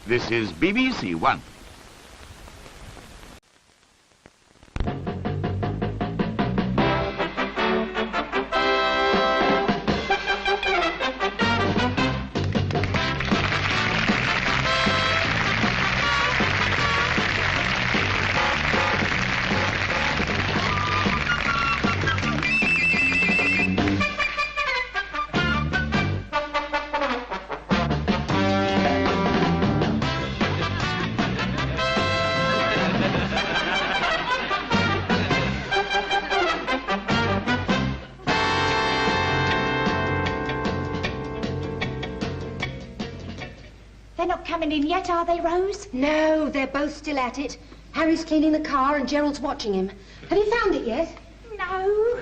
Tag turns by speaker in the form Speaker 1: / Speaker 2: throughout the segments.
Speaker 1: This is BBC One.
Speaker 2: They're not coming in yet, are they, Rose?
Speaker 3: No, they're both still at it. Harry's cleaning the car and Gerald's watching him. Have you found it yet?
Speaker 2: No.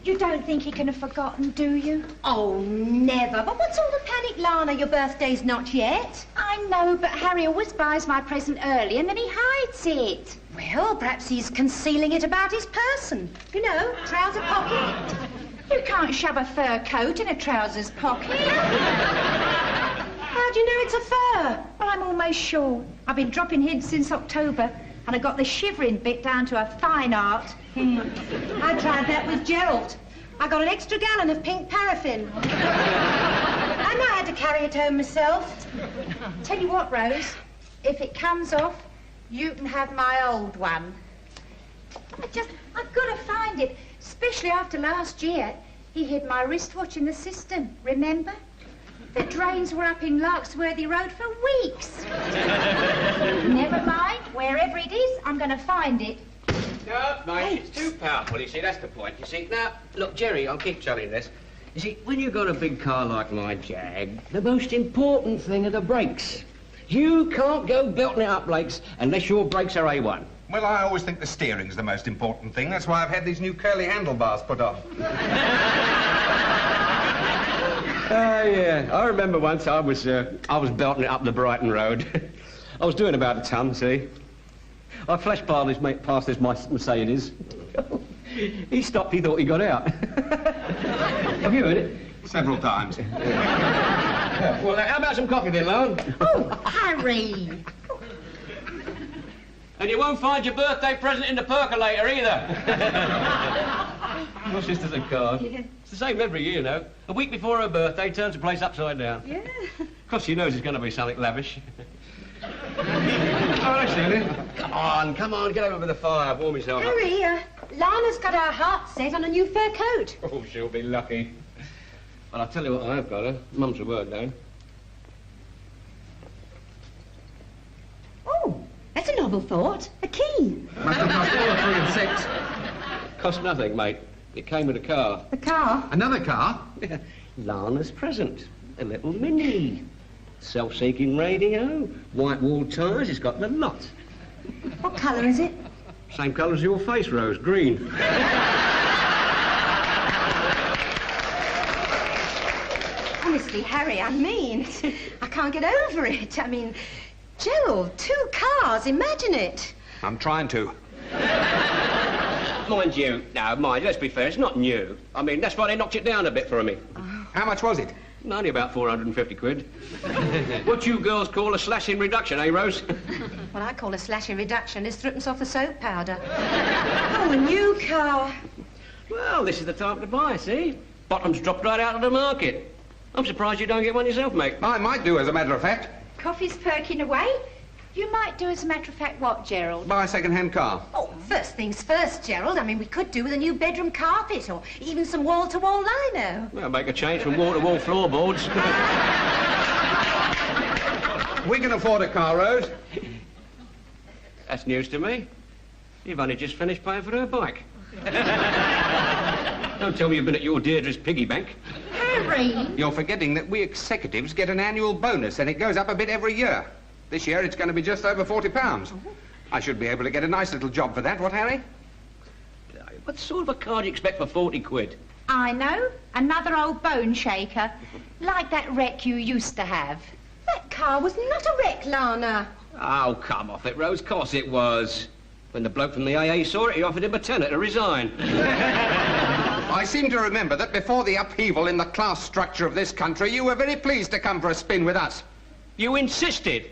Speaker 2: You don't think he can have forgotten, do you?
Speaker 3: Oh, never. But what's all the panic, Lana? Your birthday's not yet.
Speaker 2: I know, but Harry always buys my present early and then he hides it.
Speaker 3: Well, perhaps he's concealing it about his person. You know, trouser pocket.
Speaker 2: You can't shove a fur coat in a trouser's pocket.
Speaker 3: How do you know it's a fur?
Speaker 2: Well, I'm almost sure. I've been dropping hints since October, and I got the shivering bit down to a fine art.
Speaker 3: I tried that with Gerald. I got an extra gallon of pink paraffin. And I had to carry it home myself.
Speaker 2: Tell you what, Rose, if it comes off, you can have my old one. I've got to find it, especially after last year. He hid my wristwatch in the cistern, remember? The drains were up in Larksworthy Road for weeks. Never mind, wherever it is, I'm going to find it.
Speaker 4: No, mate, it's too powerful, you see, that's the point, you see. Now, look, Jerry, I'll keep telling you this. You see, when you've got a big car like my Jag, the most important thing are the brakes. You can't go belting it up, Lakes, unless your brakes are A1.
Speaker 5: Well, I always think the steering's the most important thing. That's why I've had these new curly handlebars put on.
Speaker 4: Yeah, I remember once I was belting it up the Brighton Road. I was doing about a ton, see. I flashed past this Mercedes. He stopped, he thought he got out. Have you heard it?
Speaker 5: Several times.
Speaker 4: Well, how about some coffee then, Lone?
Speaker 3: Oh, Harry!
Speaker 4: And you won't find your birthday present in the percolator either. My sister's a card.
Speaker 3: Yeah.
Speaker 4: It's the same every year, you know. A week before her birthday, turns the place upside down.
Speaker 3: Yeah.
Speaker 4: Of course, she knows it's going to be something lavish. Oh, that's silly. Come on, get over with the fire, warm yourself up.
Speaker 3: Harry, Lana's got her heart set on a new fur coat.
Speaker 4: Oh, she'll be lucky. Well, I'll tell you what I've got her. Mum's a word, though.
Speaker 3: Oh, that's a novel thought. A key.
Speaker 5: Must have cost 4, 3 and 6.
Speaker 4: Cost nothing, mate. It came with a car.
Speaker 3: The car?
Speaker 5: Another car?
Speaker 4: Lana's present. A little Mini. Self-seeking radio. White wall tyres. It's got the lot.
Speaker 3: What colour is it?
Speaker 4: Same colour as your face, Rose. Green.
Speaker 3: Honestly, Harry, I mean, I can't get over it. I mean, Gerald, 2 cars, imagine it.
Speaker 5: I'm trying to.
Speaker 4: Mind you, no, mind, let's be fair, it's not new. I mean, that's why they knocked it down a bit for me.
Speaker 5: How much was it?
Speaker 4: Only about 450 quid. What you girls call a slashing reduction, eh, Rose?
Speaker 3: What I call a slashing reduction is threepence off the soap powder. Oh, a new car.
Speaker 4: Well, this is the time to buy, see? Bottom's dropped right out of the market. I'm surprised you don't get one yourself, mate.
Speaker 5: I might do, as a matter of fact.
Speaker 2: Coffee's perking away. You might do, as a matter of fact, what, Gerald?
Speaker 5: Buy a second-hand car.
Speaker 3: Oh, first things first, Gerald. I mean, we could do with a new bedroom carpet or even some wall-to-wall lino.
Speaker 4: Well, make a change from wall-to-wall floorboards.
Speaker 5: We can afford a car, Rose.
Speaker 4: That's news to me. You've only just finished paying for her bike. Don't tell me you've been at your Deirdre's piggy bank.
Speaker 2: Harry!
Speaker 5: You're forgetting that we executives get an annual bonus and it goes up a bit every year. This year it's going to be just over £40. I should be able to get a nice little job for that, what, Harry?
Speaker 4: What sort of a car do you expect for 40 quid?
Speaker 2: I know. Another old bone shaker. Like that wreck you used to have.
Speaker 3: That car was not a wreck, Lana.
Speaker 4: Oh, come off it, Rose. Course it was. When the bloke from the AA saw it, he offered him a tenner to resign.
Speaker 5: I seem to remember that before the upheaval in the class structure of this country, you were very pleased to come for a spin with us.
Speaker 4: You insisted.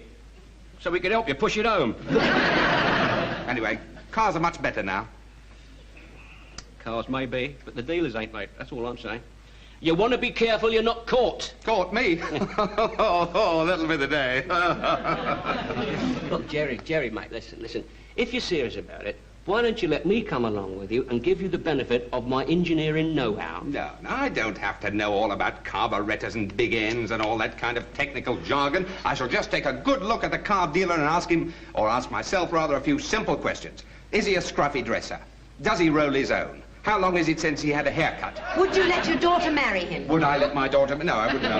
Speaker 4: So we could help you push it home.
Speaker 5: Anyway, cars are much better now.
Speaker 4: Cars may be, but the dealers ain't, mate. That's all I'm saying. You want to be careful you're not caught.
Speaker 5: Caught me? Oh, that'll be the day.
Speaker 4: Look, Jerry, mate, listen. If you're serious about it, why don't you let me come along with you and give you the benefit of my engineering know-how?
Speaker 5: No, I don't have to know all about carburetors and big ends and all that kind of technical jargon. I shall just take a good look at the car dealer and ask him, or ask myself rather, a few simple questions. Is he a scruffy dresser? Does he roll his own? How long is it since he had a haircut?
Speaker 3: Would you let your daughter marry him?
Speaker 5: Would I let my daughter... No, I wouldn't.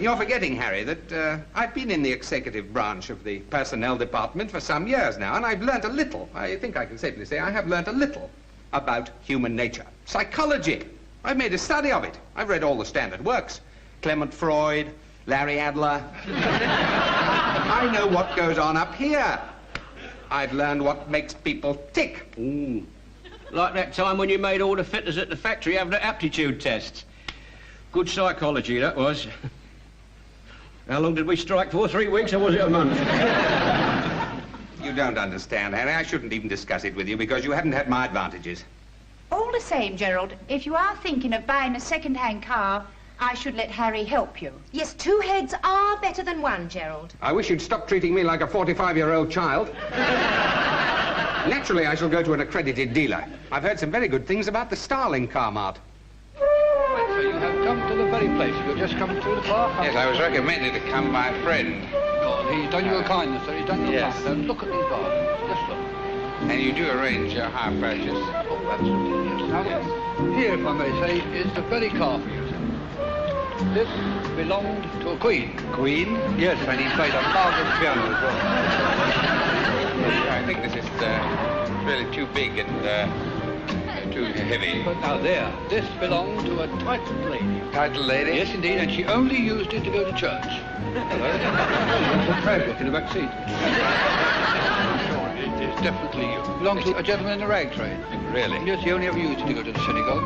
Speaker 5: You're forgetting, Harry, that I've been in the executive branch of the personnel department for some years now, and I've learnt a little, I think I can safely say I have learnt a little about human nature. Psychology. I've made a study of it. I've read all the standard works. Clement Freud, Larry Adler. I know what goes on up here. I've learned what makes people tick.
Speaker 4: Like that time when you made all the fitters at the factory have the aptitude tests. Good psychology, that was. How long did we strike for? 3 weeks, or was it a month?
Speaker 5: You don't understand, Harry. I shouldn't even discuss it with you because you haven't had my advantages.
Speaker 2: All the same, Gerald, if you are thinking of buying a second-hand car, I should let Harry help you.
Speaker 3: Yes, 2 heads are better than 1, Gerald.
Speaker 5: I wish you'd stop treating me like a 45-year-old child. Naturally, I shall go to an accredited dealer. I've heard some very good things about the Starling car mart.
Speaker 1: So you have come to the very place. You've just come through the park.
Speaker 5: Yes, I was recommended to come by a friend.
Speaker 1: Oh, he's done you a kindness, sir. He's done you a kindness. Now, look at these bargains. Just look.
Speaker 5: And you do arrange a hire purchase?
Speaker 1: Oh, absolutely, yes. Now, here, if I may say, is the very car for you, sir. This belonged to a queen.
Speaker 5: Queen?
Speaker 1: Yes, and he played a marvelous piano as well.
Speaker 5: I think this is really too big and too heavy.
Speaker 1: But now there, this belonged to a titled lady.
Speaker 5: Titled lady?
Speaker 1: Yes, indeed, and she only used it to go to church.
Speaker 4: Hello. There's a prayer book in the back seat.
Speaker 1: It is definitely you. Belongs to a gentleman in the rag trade.
Speaker 5: Really?
Speaker 1: Yes, he only ever used it to go to the synagogue.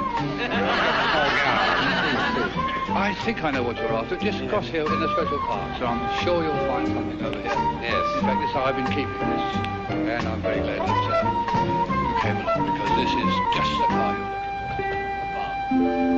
Speaker 1: I think I know what you're after. Just across here in the special park, so I'm sure you'll find something over here.
Speaker 5: Yes.
Speaker 1: In fact, this is how I've been keeping this. And I'm very glad that you came along, because this is just the car you're looking for.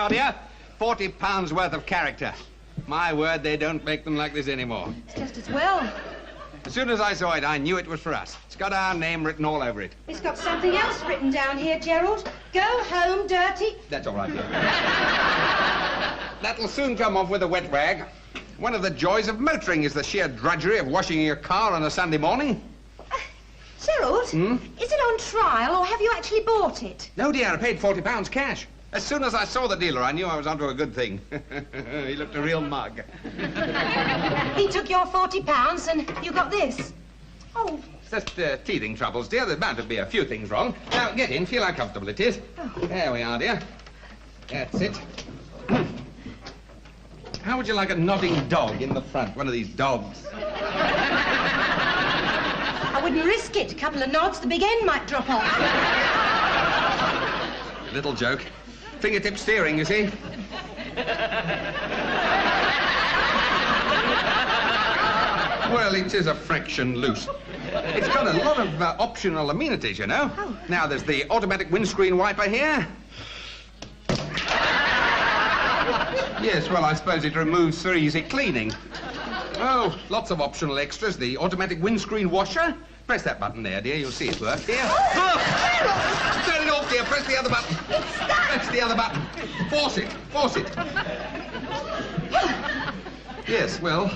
Speaker 5: Dear, £40 worth of character. My word, they don't make them like this anymore.
Speaker 3: It's just as well.
Speaker 5: As soon as I saw it, I knew it was for us. It's got our name written all over it.
Speaker 3: It's got something else written down here, Gerald. Go home, dirty.
Speaker 5: That's all right, dear. That'll soon come off with a wet rag. One of the joys of motoring is the sheer drudgery of washing your car on a Sunday morning.
Speaker 3: Gerald, is it on trial, or have you actually bought it?
Speaker 5: No, dear, I paid £40 cash. As soon as I saw the dealer, I knew I was onto a good thing. He looked a real mug.
Speaker 3: He took your £40 and you got this. Oh.
Speaker 5: It's just teething troubles, dear. There's bound to be a few things wrong. Now, get in. Feel how comfortable it is.
Speaker 3: Oh.
Speaker 5: There we are, dear. That's it. How would you like a nodding dog in the front? One of these dogs.
Speaker 3: I wouldn't risk it. A couple of nods, the big end might drop off.
Speaker 5: Little joke. Fingertip steering, you see. Well, it is a fraction loose. It's got a lot of optional amenities, you know.
Speaker 3: Oh.
Speaker 5: Now, there's the automatic windscreen wiper here. Yes, well, I suppose it removes for easy cleaning. Oh, lots of optional extras. The automatic windscreen washer. Press that button there, dear. You'll see it work. Here. Oh, turn it off, dear. Press the other button.
Speaker 3: It's stuck.
Speaker 5: That's the other button. Force it. Force it. Yes, well,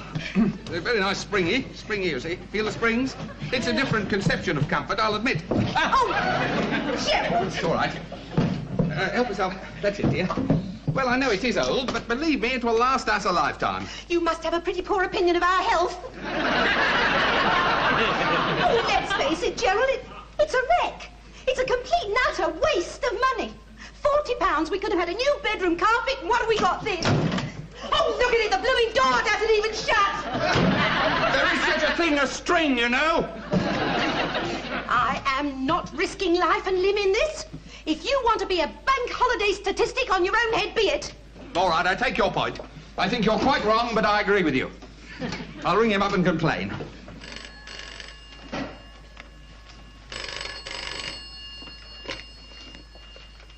Speaker 5: they're very nice springy. Springy, you see. Feel the springs? It's a different conception of comfort, I'll admit.
Speaker 3: Oh, Gerald!
Speaker 5: It's all right. Help yourself. That's it, dear. Well, I know it is old, but believe me, it will last us a lifetime.
Speaker 3: You must have a pretty poor opinion of our health. Oh, let's face it, Gerald, it's a wreck. It's a complete and utter waste of money. £40, we could have had a new bedroom carpet, and what have we got this? Oh, look at it, the blooming door doesn't even shut.
Speaker 5: There is such a thing as string, you know.
Speaker 3: I am not risking life and limb in this. If you want to be a bank holiday statistic on your own head, be it.
Speaker 5: All right, I take your point. I think you're quite wrong, but I agree with you. I'll ring him up and complain.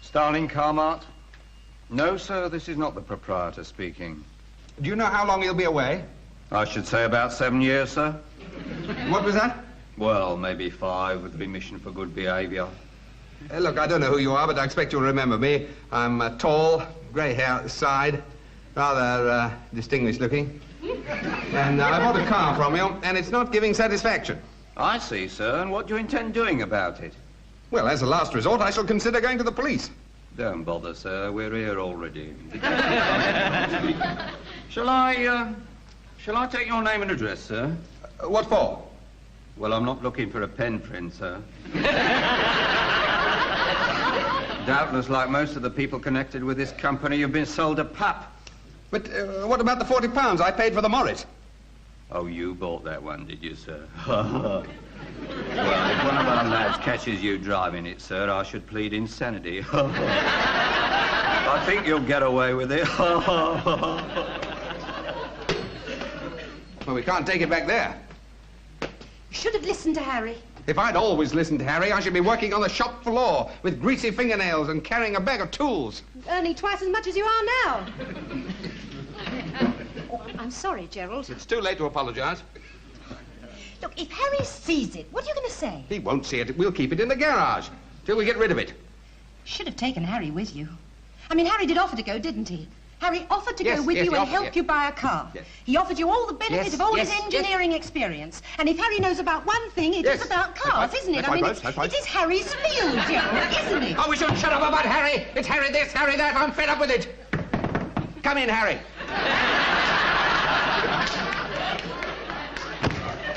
Speaker 6: Starling Car Mart? No, sir, this is not the proprietor speaking.
Speaker 5: Do you know how long he'll be away?
Speaker 6: I should say about 7 years, sir.
Speaker 5: What was that?
Speaker 6: Well, maybe 5 with remission for good behaviour.
Speaker 5: Look, I don't know who you are, but I expect you'll remember me. I'm tall, grey hair at the side, rather distinguished looking. And I bought a car from you, and it's not giving satisfaction.
Speaker 6: I see, sir, and what do you intend doing about it?
Speaker 5: Well, as a last resort, I shall consider going to the police.
Speaker 6: Don't bother, sir, we're here already. Shall I take your name and address, sir?
Speaker 5: What for?
Speaker 6: Well, I'm not looking for a pen friend, sir. Doubtless, like most of the people connected with this company, you've been sold a pup.
Speaker 5: But what about the £40 I paid for the Morris?
Speaker 6: Oh, you bought that one, did you, sir? Well, if one of our lads catches you driving it, sir, I should plead insanity. I think you'll get away with it.
Speaker 5: Well, we can't take it back there.
Speaker 3: You should have listened to Harry.
Speaker 5: If I'd always listened to Harry, I should be working on the shop floor with greasy fingernails and carrying a bag of tools.
Speaker 3: Earning twice as much as you are now. Oh, I'm sorry, Gerald.
Speaker 5: It's too late to apologise.
Speaker 3: Look, if Harry sees it, what are you going to say?
Speaker 5: He won't see it. We'll keep it in the garage till we get rid of it.
Speaker 3: Should have taken Harry with you. I mean, Harry did offer to go, didn't he? Harry offered to go with you and help you buy a car.
Speaker 5: Yes.
Speaker 3: He offered you all the benefit of all his engineering experience. And if Harry knows about one thing, it is about cars, isn't it?
Speaker 5: That's right, Rose, that's right.
Speaker 3: It is Harry's field, isn't it?
Speaker 5: Oh, we shouldn't shut up about Harry. It's Harry this, Harry that. I'm fed up with it. Come in, Harry.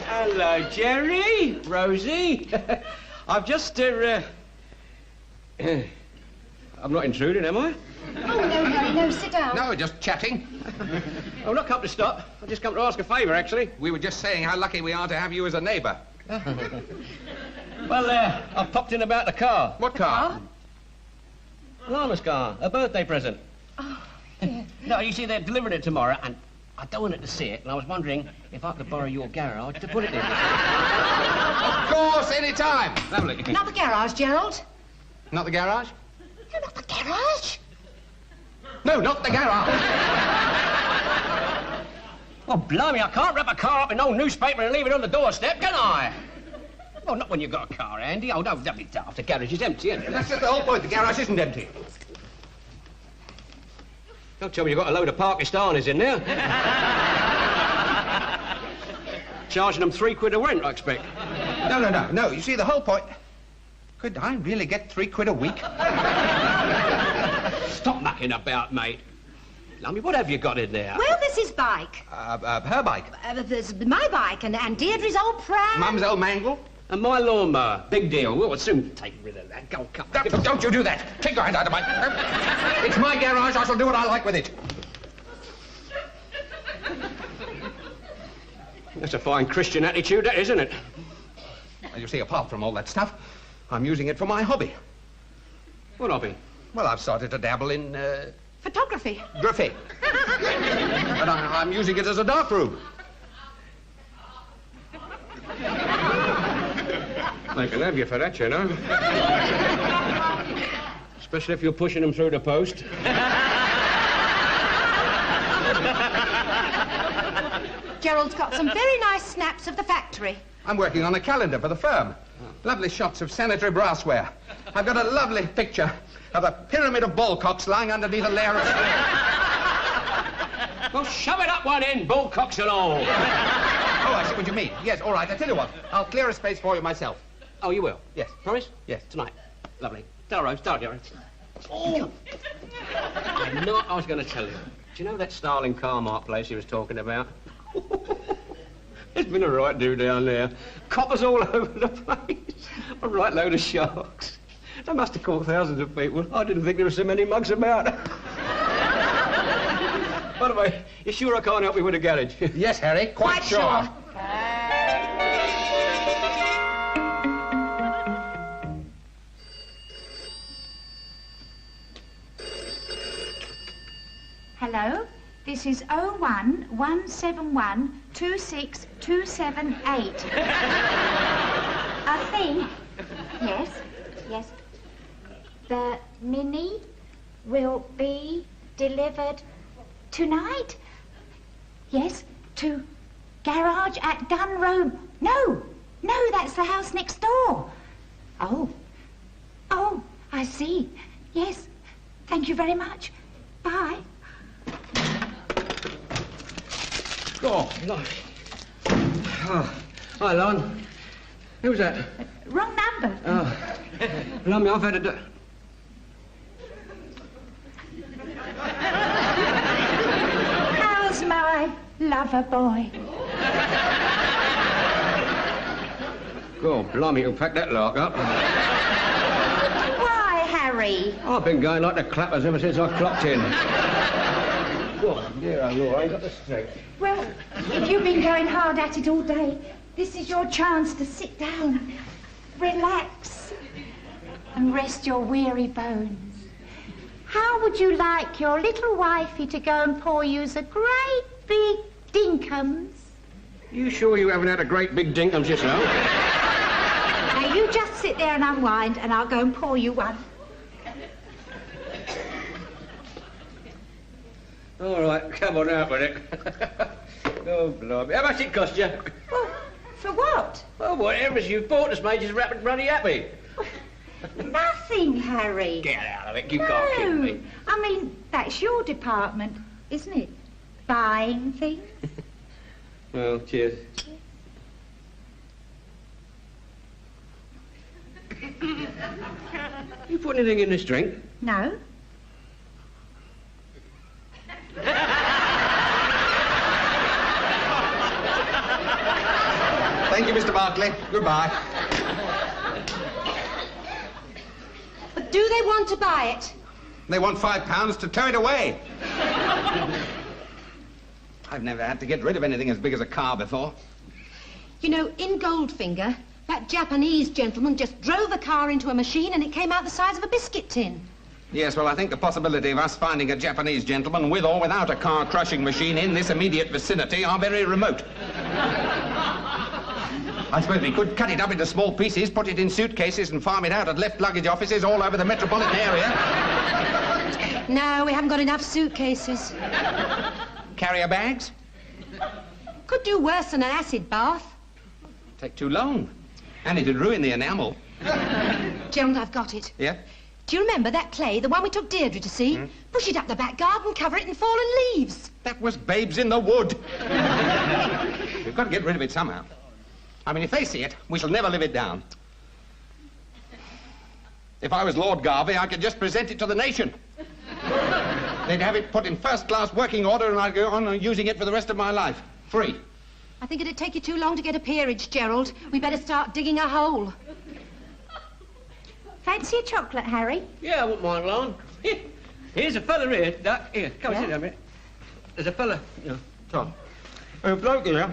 Speaker 4: Hello, Jerry, Rosie. I've just, I'm not intruding, am I?
Speaker 3: Oh, no, Harry, no, sit down.
Speaker 5: No, we're just chatting.
Speaker 4: I've not come to stop. I've just come to ask a favour, actually.
Speaker 5: We were just saying how lucky we are to have you as a neighbour.
Speaker 4: Well, I've popped in about the car.
Speaker 5: What car?
Speaker 4: Lana's car, a birthday present.
Speaker 3: Oh, dear.
Speaker 4: No, you see, they're delivering it tomorrow, and I don't want it to see it, and I was wondering if I could borrow your garage to put it in.
Speaker 5: Of course, any time. Lovely.
Speaker 3: Not the garage, Gerald.
Speaker 5: Not the garage?
Speaker 3: No, not the garage.
Speaker 5: No, not the garage.
Speaker 4: Oh, blimey, I can't wrap a car up in old newspaper and leave it on the doorstep, can I? Well, not when you've got a car, Andy. Oh, don't be daft. The garage is empty, isn't it?
Speaker 5: That's just the whole point. The garage isn't empty.
Speaker 4: Don't tell me you've got a load of Pakistanis in there. Charging them £3 a rent, I expect.
Speaker 5: No. You see, the whole point... Could I really get £3 a week?
Speaker 4: Stop mucking about, mate. Lummy, what have you got in there?
Speaker 3: Well, this is bike.
Speaker 5: Her bike.
Speaker 3: There's my bike and Deirdre's old pram.
Speaker 5: Mum's old mangle.
Speaker 4: And my lawnmower. Big deal. We'll soon take rid of that. Go, come on.
Speaker 5: Don't you do that. Take your hand out of mine. It's my garage. I shall do what I like with it.
Speaker 4: That's a fine Christian attitude, that, isn't it?
Speaker 5: Well, you see, apart from all that stuff, I'm using it for my hobby.
Speaker 4: What hobby?
Speaker 5: Well, I've started to dabble in,
Speaker 3: Photography.
Speaker 5: graffiti. And I'm using it as a darkroom.
Speaker 4: They can have you for that, you know. Especially if you're pushing them through the post.
Speaker 3: Gerald's got some very nice snaps of the factory.
Speaker 5: I'm working on a calendar for the firm. lovely shots of sanitary brassware. I've got a lovely picture of a pyramid of ballcocks lying underneath a layer of...
Speaker 4: Well, shove it up one end, bullcocks and all.
Speaker 5: Oh, I see what you mean. Yes, all right, I tell you what. I'll clear a space for you myself.
Speaker 4: Oh, you will?
Speaker 5: Yes.
Speaker 4: Promise?
Speaker 5: Yes.
Speaker 4: Tonight. Lovely. Tell Rose, tell Jerry. Oh! I know what I was going to tell you. Do you know that Starling Carmark place he was talking about? There's been a right do down there. Coppers all over the place. A right load of sharks. They must have caught thousands of people. I didn't think there were so many mugs about. By the way, you sure I can't help you with the garage?
Speaker 5: Yes, Harry, quite sure.
Speaker 2: Hello? This is 011712628. I think, yes, the Mini will be delivered tonight? Yes, to garage at Gun Road. No, that's the house next door. Oh, I see. Yes, thank you very much. Bye.
Speaker 4: Oh, Lord. Oh, hi, Lon. Who's that?
Speaker 2: Wrong number.
Speaker 4: Oh, Lummy, I've had a...
Speaker 2: How's my lover boy?
Speaker 4: God, blimey, you'll pack that lark up.
Speaker 2: Why, Harry?
Speaker 4: I've been going like the clappers ever since I clocked in. God, dear, oh, Lord, I ain't got the strength.
Speaker 2: Well, if you've been going hard at it all day, this is your chance to sit down, relax, and rest your weary bones. How would you like your little wifey to go and pour you a great big dinkums?
Speaker 4: You sure you haven't had a great big dinkums yourself?
Speaker 2: Now, you just sit there and unwind, and I'll go and pour you one.
Speaker 4: All right, come on out with it. Oh, blimey. How much it cost you?
Speaker 2: Well, for what?
Speaker 4: Well, whatever you've bought us made you bloody happy.
Speaker 2: Nothing, Harry.
Speaker 4: Get out of it, you can't kid me.
Speaker 2: I mean, that's your department, isn't it? Buying things.
Speaker 4: Well, cheers. You put anything in this drink?
Speaker 2: No.
Speaker 5: Thank you, Mr. Barclay. Goodbye.
Speaker 3: But do they want to buy it?
Speaker 5: They want £5 to tow it away. I've never had to get rid of anything as big as a car before.
Speaker 3: You know, in Goldfinger, that Japanese gentleman just drove a car into a machine and it came out the size of a biscuit tin.
Speaker 5: Yes, well, I think the possibility of us finding a Japanese gentleman with or without a car-crushing machine in this immediate vicinity are very remote. I suppose we could cut it up into small pieces, put it in suitcases and farm it out at left luggage offices all over the metropolitan area.
Speaker 3: No, we haven't got enough suitcases.
Speaker 5: Carrier bags?
Speaker 3: Could do worse than an acid bath.
Speaker 5: Take too long. And it'd ruin the enamel.
Speaker 3: Gerald, I've got it.
Speaker 5: Yeah?
Speaker 3: Do you remember that play, the one we took Deirdre to see? Push it up the back garden, cover it in fallen leaves.
Speaker 5: That was Babes in the Wood. We've got to get rid of it somehow. I mean, if they see it, we shall never live it down. If I was Lord Garvey, I could just present it to the nation. They'd have it put in first-class working order and I'd go on using it for the rest of my life. Free.
Speaker 3: I think it'd take you too long to get a peerage, Gerald. We better start digging a hole.
Speaker 2: Fancy a chocolate, Harry?
Speaker 4: Yeah, I wouldn't mind, Lon. Here's a fella here, Duck. Here, come and sit down a minute. There's a fella, you know, Tom. A bloke here.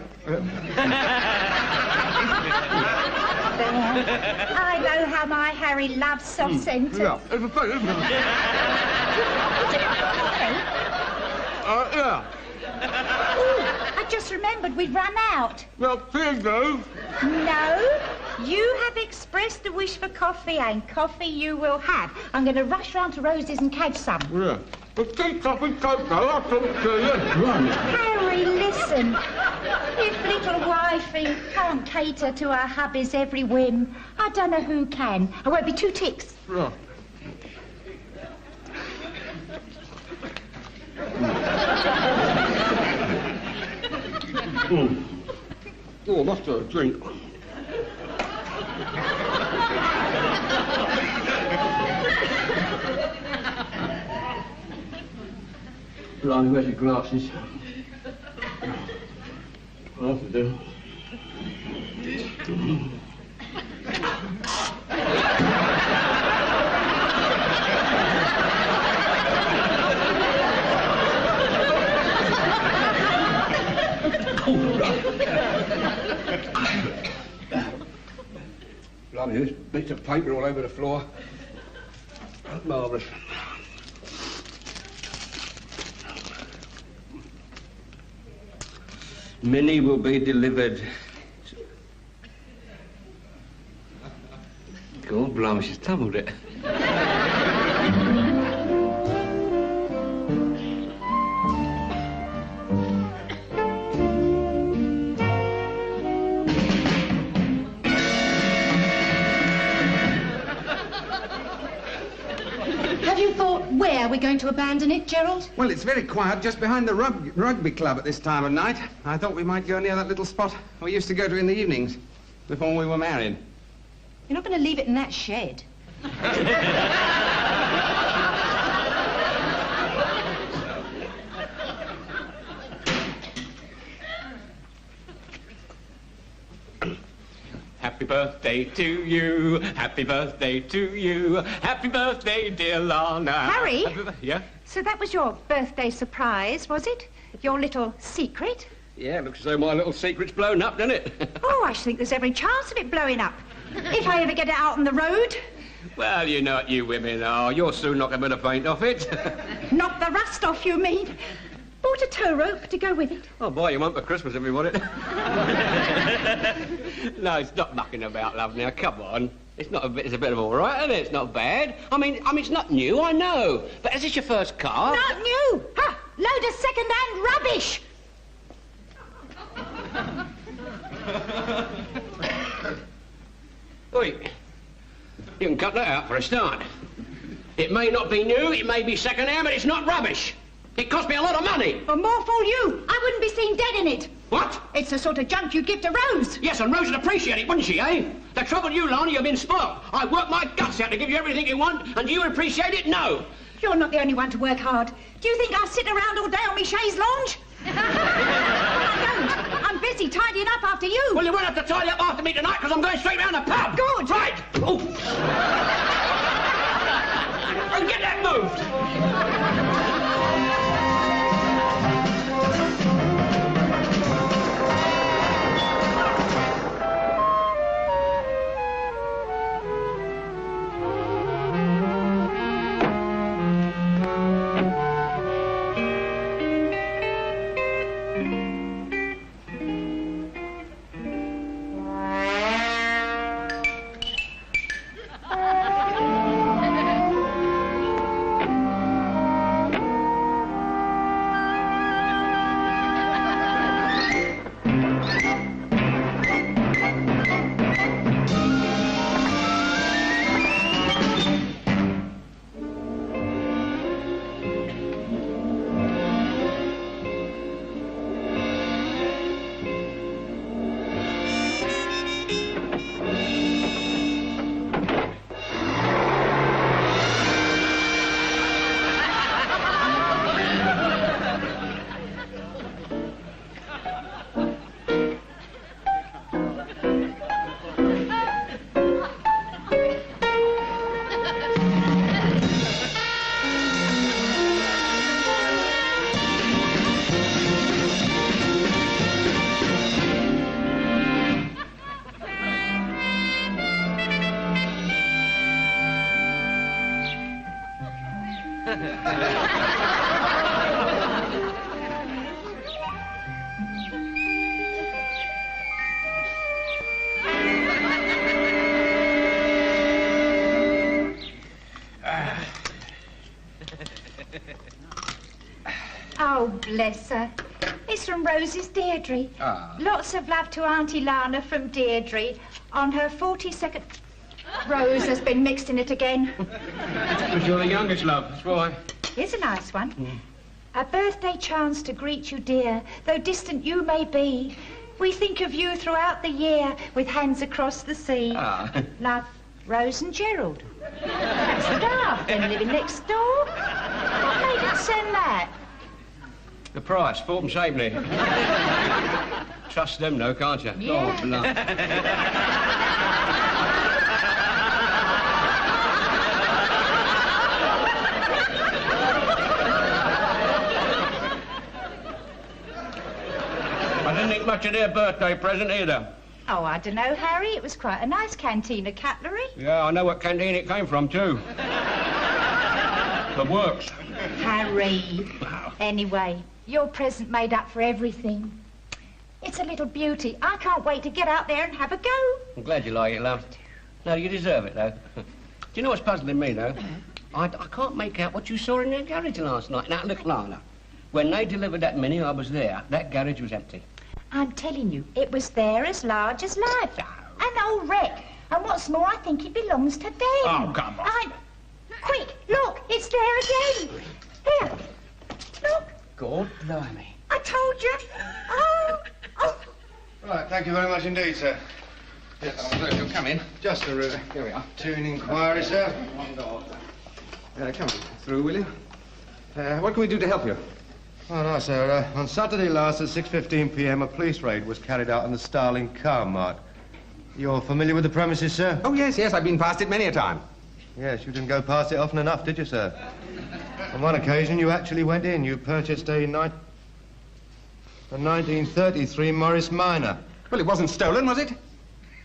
Speaker 2: I know how my Harry loves soft centres.
Speaker 4: Yeah, there's a fella, isn't there? Yeah.
Speaker 2: Ooh, I just remembered we'd run out.
Speaker 4: Well, here you go.
Speaker 2: No, you have expressed a wish for coffee, and coffee you will have. I'm going to rush round to Rose's and catch some.
Speaker 4: Yeah.
Speaker 2: Harry, listen. If little wifey can't cater to her hubby's every whim, I don't know who can. I won't be 2 ticks.
Speaker 4: Oh. Oh, must have a drink. Blimey, where's your glasses? I'll have to do. Blimey, there's bits of paper all over the floor. Marvellous. Minnie will be delivered. God, blimey, she's tumbled it.
Speaker 3: Have you thought where we're going to abandon it, Gerald?
Speaker 5: Well, it's very quiet just behind the rugby club at this time of night. I thought we might go near that little spot we used to go to in the evenings before we were married.
Speaker 3: You're not going to leave it in that shed.
Speaker 4: Happy birthday to you. Happy birthday to you. Happy birthday, dear Lana.
Speaker 2: Harry?
Speaker 4: Yeah?
Speaker 2: So that was your birthday surprise, was it? Your little secret?
Speaker 4: Yeah, looks as though my little secret's blown up, doesn't it?
Speaker 2: Oh, I think there's every chance of it blowing up. If I ever get it out on the road.
Speaker 4: Well, you know what you women are. You're soon not going to faint off it.
Speaker 2: Knock the rust off, you mean? Bought a tow rope to go with it.
Speaker 4: I'll buy you one for Christmas if you want it. No, it's not mucking about, love, now. Come on. It's a bit of all right, isn't it? It's not bad. I mean, it's not new, I know. But is this your first car?
Speaker 2: Not new! Ha! Load of second-hand rubbish!
Speaker 4: Oi, you can cut that out for a start. It may not be new, it may be second-hand, but it's not rubbish. It cost me a lot of money.
Speaker 2: Well, more fool you. I wouldn't be seen dead in it.
Speaker 4: What?
Speaker 2: It's the sort of junk you'd give to Rose.
Speaker 4: Yes, and Rose would appreciate it, wouldn't she, eh? The trouble you, Lana, you've been spoilt. I work my guts out to give you everything you want, and do you appreciate it? No.
Speaker 2: You're not the only one to work hard. Do you think I'll sit around all day on my chaise lounge? I don't. I'm busy tidying up after you.
Speaker 4: Well, you won't have to tidy up after me tonight, because I'm going straight round the pub.
Speaker 2: Good.
Speaker 4: Right. Oh. And get that moved.
Speaker 2: Oh, bless her. It's from Rose's Deirdre.
Speaker 5: Ah.
Speaker 2: Lots of love to Auntie Lana from Deirdre on her 42nd... Rose has been mixed in it again.
Speaker 4: Because you're the youngest, love, that's why.
Speaker 2: Here's a nice one. A birthday chance to greet you, dear, though distant you may be. We think of you throughout the year with hands across the sea.
Speaker 4: Ah.
Speaker 2: Love, Rose and Gerald. That's the daft, them living next door. What made it send that?
Speaker 4: The price, fourpence halfpenny. Trust them, though, can't you?
Speaker 2: Yeah.
Speaker 4: Oh, blood. I didn't think much of their birthday present either.
Speaker 2: Oh, I don't know, Harry. It was quite a nice canteen of cutlery.
Speaker 4: Yeah, I know what canteen it came from, too. The works.
Speaker 2: Harry. Anyway, your present made up for everything. It's a little beauty. I can't wait to get out there and have a go.
Speaker 4: I'm glad you like it, love. No, you deserve it, though. Do you know what's puzzling me, though? I can't make out what you saw in that garage last night, in that little Lana. When they delivered that Mini, I was there. That garage was empty.
Speaker 2: I'm telling you, it was there as large as life. An old wreck. And what's more, I think it belongs to them.
Speaker 4: Oh, come on.
Speaker 2: Quick, look, it's there again. Here, look.
Speaker 4: God blimey.
Speaker 2: I told you. Oh.
Speaker 7: Right, thank you very much indeed, sir.
Speaker 5: Yes, you'll come in.
Speaker 7: Just a room.
Speaker 5: Here we are.
Speaker 7: To an inquiry, sir.
Speaker 5: Come through, will you? What can we do to help you?
Speaker 7: Oh, no, sir. On Saturday last at 6:15 p.m. a police raid was carried out on the Starling Car Mart. You're familiar with the premises, sir?
Speaker 5: Oh, yes, I've been past it many a time.
Speaker 7: Yes, you didn't go past it often enough, did you, sir? On one occasion, you actually went in. You purchased a 1933 Morris Minor.
Speaker 5: Well, it wasn't stolen, was it?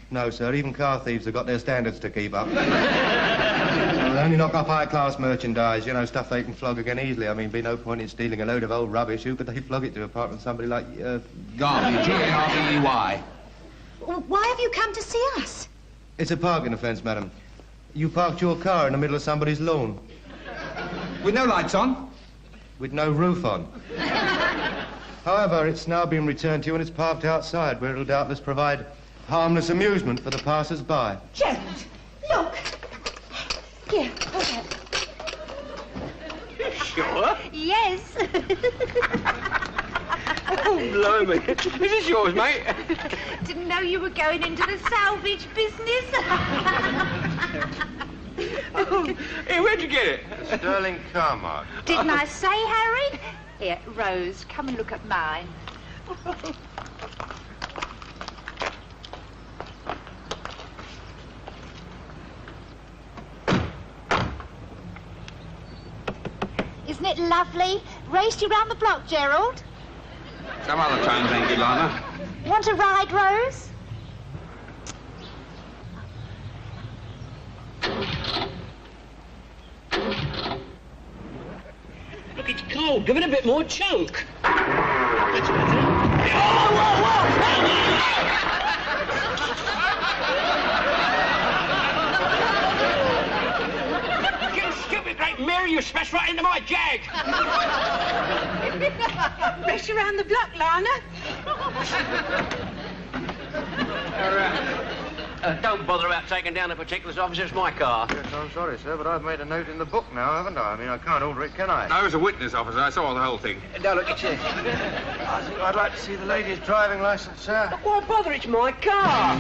Speaker 7: No, sir. Even car thieves have got their standards to keep up. They'll only knock off high-class merchandise, you know, stuff they can flog again easily. I mean, be no point in stealing a load of old rubbish. Who could they flog it to, apart from somebody like,
Speaker 5: Garvey, G-A-R-V-E-Y.
Speaker 3: Well, why have you come to see us?
Speaker 7: It's a parking offence, madam. You parked your car in the middle of somebody's lawn.
Speaker 5: With no lights on?
Speaker 7: With no roof on. However, it's now been returned to you and it's parked outside, where it'll doubtless provide harmless amusement for the passers-by.
Speaker 3: Gerald, look. Here, hold that.
Speaker 4: Sure?
Speaker 3: Yes.
Speaker 4: Oh, blimey. This is yours, mate.
Speaker 2: Didn't know you were going into the salvage business.
Speaker 4: Hey, where'd you get it?
Speaker 7: Sterling Car Mart.
Speaker 2: Didn't I say, Harry? Here, Rose, come and look at mine. Isn't it lovely? Raced you round the block, Gerald.
Speaker 5: Some other time, thank you, Lana.
Speaker 2: Want a ride, Rose?
Speaker 4: Look, it's cold. Give it a bit more chunk. That's better. Oh, whoa, whoa! You stupid great Mary, you smashed right into my jag.
Speaker 3: Race around the block, Lana.
Speaker 4: Don't bother about taking down the particulars, officer. It's my car.
Speaker 7: Yes, I'm sorry, sir, but I've made a note in the book now, haven't I? I mean, I can't alter it, can I?
Speaker 5: I was a witness, officer. I saw the whole thing.
Speaker 4: No, look, it's
Speaker 7: I think I'd like to see the lady's driving licence, sir.
Speaker 4: Why bother? It's my car.